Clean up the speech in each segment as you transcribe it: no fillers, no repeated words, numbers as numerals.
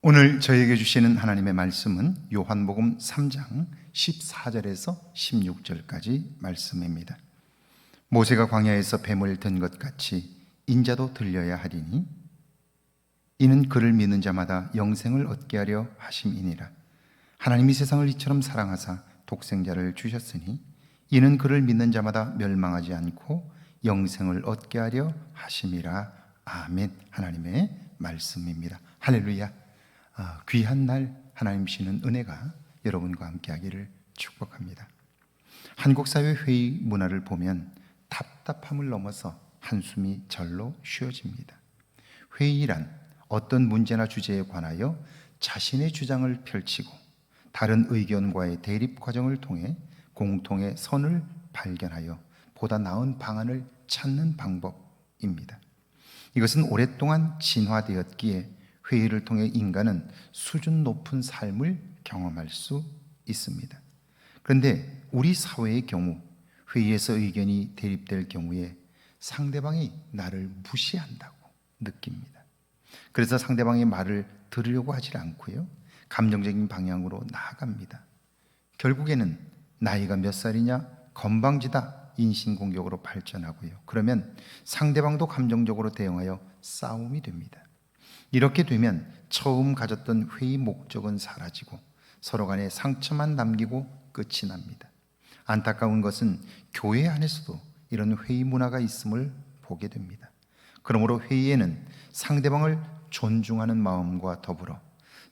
오늘 저에게 주시는 하나님의 말씀은 요한복음 3장 14절에서 16절까지 말씀입니다. 모세가 광야에서 뱀을 든 것 같이 인자도 들려야 하리니 이는 그를 믿는 자마다 영생을 얻게 하려 하심이니라. 하나님이 세상을 이처럼 사랑하사 독생자를 주셨으니 이는 그를 믿는 자마다 멸망하지 않고 영생을 얻게 하려 하심이라. 아멘. 하나님의 말씀입니다. 할렐루야. 귀한 날 하나님 주시는 은혜가 여러분과 함께 하기를 축복합니다. 한국 사회 회의 문화를 보면 답답함을 넘어서 한숨이 절로 쉬어집니다. 회의란 어떤 문제나 주제에 관하여 자신의 주장을 펼치고 다른 의견과의 대립 과정을 통해 공통의 선을 발견하여 보다 나은 방안을 찾는 방법입니다. 이것은 오랫동안 진화되었기에 회의를 통해 인간은 수준 높은 삶을 경험할 수 있습니다. 그런데 우리 사회의 경우 회의에서 의견이 대립될 경우에 상대방이 나를 무시한다고 느낍니다. 그래서 상대방의 말을 들으려고 하지 않고요, 감정적인 방향으로 나아갑니다. 결국에는 나이가 몇 살이냐, 건방지다, 인신공격으로 발전하고요. 그러면 상대방도 감정적으로 대응하여 싸움이 됩니다. 이렇게 되면 처음 가졌던 회의 목적은 사라지고 서로 간에 상처만 남기고 끝이 납니다. 안타까운 것은 교회 안에서도 이런 회의 문화가 있음을 보게 됩니다. 그러므로 회의에는 상대방을 존중하는 마음과 더불어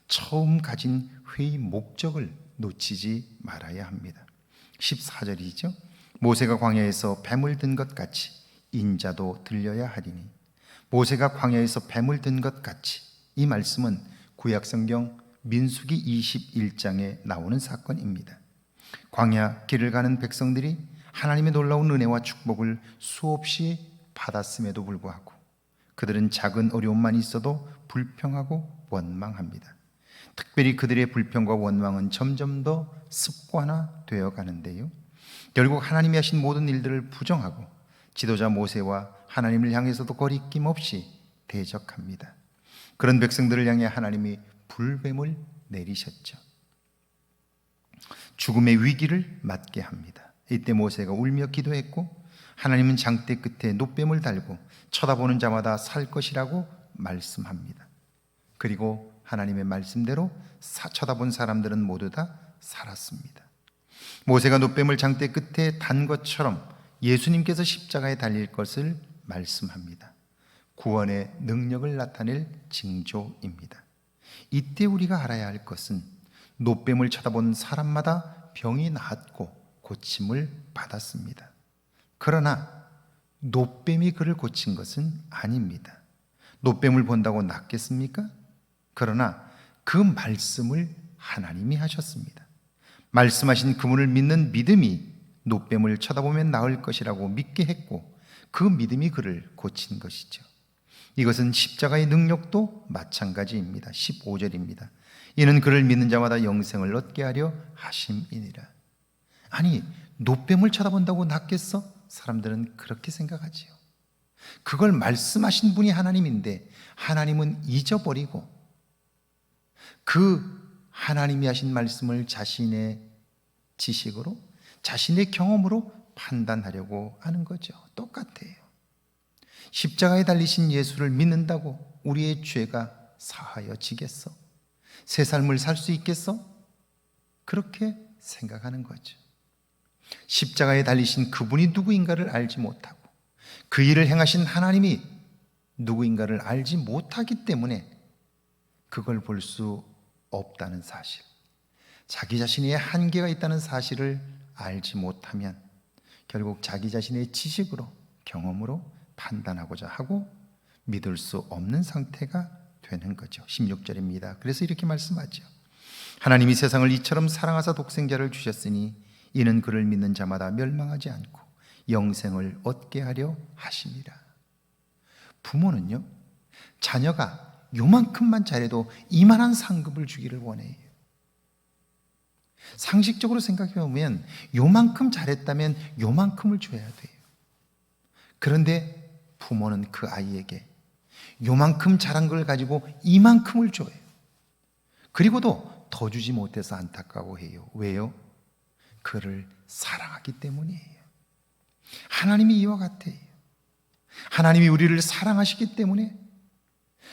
처음 가진 회의 목적을 놓치지 말아야 합니다. 14절이죠. 모세가 광야에서 뱀을 든 것 같이 인자도 들려야 하리니. 모세가 광야에서 뱀을 든 것 같이, 이 말씀은 구약성경 민수기 21장에 나오는 사건입니다. 광야 길을 가는 백성들이 하나님의 놀라운 은혜와 축복을 수없이 받았음에도 불구하고 그들은 작은 어려움만 있어도 불평하고 원망합니다. 특별히 그들의 불평과 원망은 점점 더 습관화되어 가는데요, 결국 하나님이 하신 모든 일들을 부정하고 지도자 모세와 하나님을 향해서도 거리낌 없이 대적합니다. 그런 백성들을 향해 하나님이 불뱀을 내리셨죠. 죽음의 위기를 맞게 합니다. 이때 모세가 울며 기도했고 하나님은 장대 끝에 놋뱀을 달고 쳐다보는 자마다 살 것이라고 말씀합니다. 그리고 하나님의 말씀대로 쳐다본 사람들은 모두 다 살았습니다. 모세가 놋뱀을 장대 끝에 단 것처럼 예수님께서 십자가에 달릴 것을 말씀합니다. 구원의 능력을 나타낼 징조입니다. 이때 우리가 알아야 할 것은 놋뱀을 쳐다본 사람마다 병이 나았고 고침을 받았습니다. 그러나 놋뱀이 그를 고친 것은 아닙니다. 놋뱀을 본다고 낫겠습니까? 그러나 그 말씀을 하나님이 하셨습니다. 말씀하신 그분을 믿는 믿음이 놋뱀을 쳐다보면 나을 것이라고 믿게 했고 그 믿음이 그를 고친 것이죠. 이것은 십자가의 능력도 마찬가지입니다. 15절입니다. 이는 그를 믿는 자마다 영생을 얻게 하려 하심이니라. 아니, 놋뱀을 쳐다본다고 낫겠어? 사람들은 그렇게 생각하지요. 그걸 말씀하신 분이 하나님인데 하나님은 잊어버리고 그 하나님이 하신 말씀을 자신의 지식으로, 자신의 경험으로 판단하려고 하는 거죠. 똑같아요. 십자가에 달리신 예수를 믿는다고 우리의 죄가 사하여지겠어? 새 삶을 살 수 있겠어? 그렇게 생각하는 거죠. 십자가에 달리신 그분이 누구인가를 알지 못하고 그 일을 행하신 하나님이 누구인가를 알지 못하기 때문에 그걸 볼 수 없다는 사실, 자기 자신의 한계가 있다는 사실을 알지 못하면 결국 자기 자신의 지식으로, 경험으로 판단하고자 하고 믿을 수 없는 상태가 되는 거죠. 16절입니다. 그래서 이렇게 말씀하죠. 하나님이 세상을 이처럼 사랑하사 독생자를 주셨으니 이는 그를 믿는 자마다 멸망하지 않고 영생을 얻게 하려 하심이라. 부모는요, 자녀가 요만큼만 잘해도 이만한 상급을 주기를 원해요. 상식적으로 생각해 보면 요만큼 잘했다면 요만큼을 줘야 돼요. 그런데 부모는 그 아이에게 요만큼 잘한 걸 가지고 이만큼을 줘요. 그리고도 더 주지 못해서 안타까워해요. 왜요? 그를 사랑하기 때문이에요. 하나님이 이와 같아요. 하나님이 우리를 사랑하시기 때문에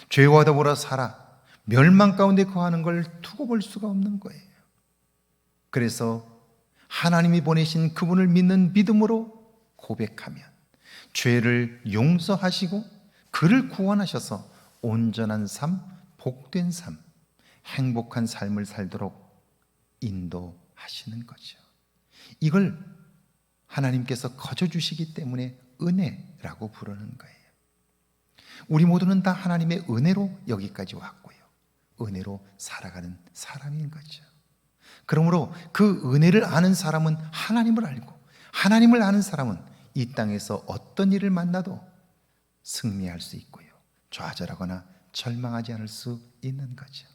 죄와 더불어 살아 멸망 가운데 거하는 걸 두고 볼 수가 없는 거예요. 그래서 하나님이 보내신 그분을 믿는 믿음으로 고백하면 죄를 용서하시고 그를 구원하셔서 온전한 삶, 복된 삶, 행복한 삶을 살도록 인도하시는 거죠. 이걸 하나님께서 거저 주시기 때문에 은혜라고 부르는 거예요. 우리 모두는 다 하나님의 은혜로 여기까지 왔고요. 은혜로 살아가는 사람인 거죠. 그러므로 그 은혜를 아는 사람은 하나님을 알고, 하나님을 아는 사람은 이 땅에서 어떤 일을 만나도 승리할 수 있고요, 좌절하거나 절망하지 않을 수 있는 거죠.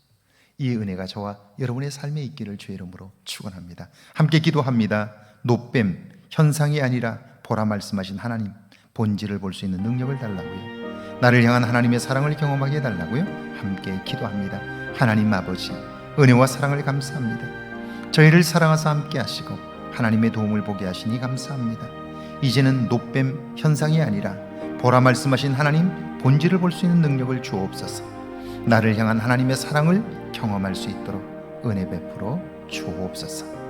이 은혜가 저와 여러분의 삶에 있기를 주의 이름으로 축원합니다. 함께 기도합니다. 노뱀 현상이 아니라 보라 말씀하신 하나님 본질을 볼 수 있는 능력을 달라고요. 나를 향한 하나님의 사랑을 경험하게 해달라고요. 함께 기도합니다. 하나님 아버지, 은혜와 사랑을 감사합니다. 저희를 사랑하사 함께 하시고 하나님의 도움을 보게 하시니 감사합니다. 이제는 노뱀 현상이 아니라 보라 말씀하신 하나님 본질을 볼 수 있는 능력을 주옵소서. 나를 향한 하나님의 사랑을 경험할 수 있도록 은혜 베풀어 주옵소서.